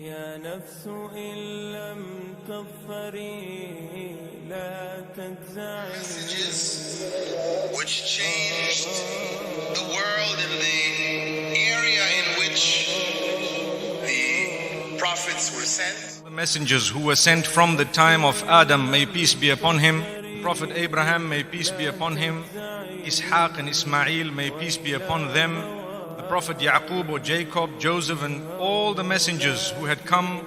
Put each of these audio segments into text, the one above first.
يا نفس إن لم تظفري لا تجزعي. Messages which changed the world in the area in which the prophets were sent. The messengers who were sent from the time of Adam, may peace be upon him, Prophet Abraham, may peace be upon him, Ishaq and Ismail, may peace be upon them, the Prophet Yaqub or Jacob, Joseph, and all the messengers who had come,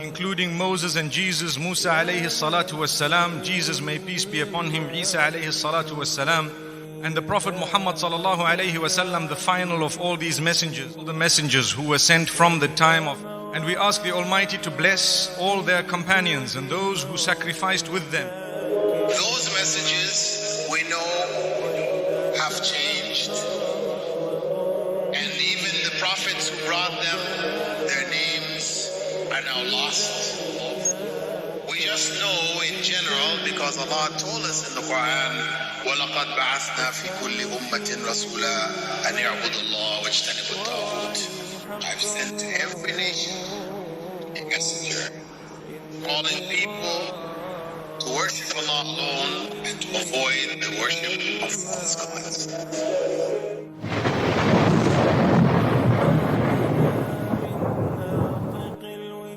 including Moses and Jesus, Musa alayhi salatu wassalam, Jesus, may peace be upon him, Isa alayhi salatu wassalam, and the Prophet Muhammad sallallahu alayhi wasallam, the final of all these messengers, all the messengers who were sent from the time of. And we ask the Almighty to bless all their companions and those who sacrificed with them. Those messages we know have changed, and even the prophets who brought them, their names are now lost. We just know in general because Allah told us in the Quran, وَلَقَدْ بَعَثْنَا فِي كُلِّ أُمَّةٍ رَسُولًا أَنْ يَعْبُدُوا اللَّهَ وَاجْتَنِبُوا الطَّاغُوتَ. I've sent to every nation a messenger calling people to worship Allah alone and to avoid the worship of false gods.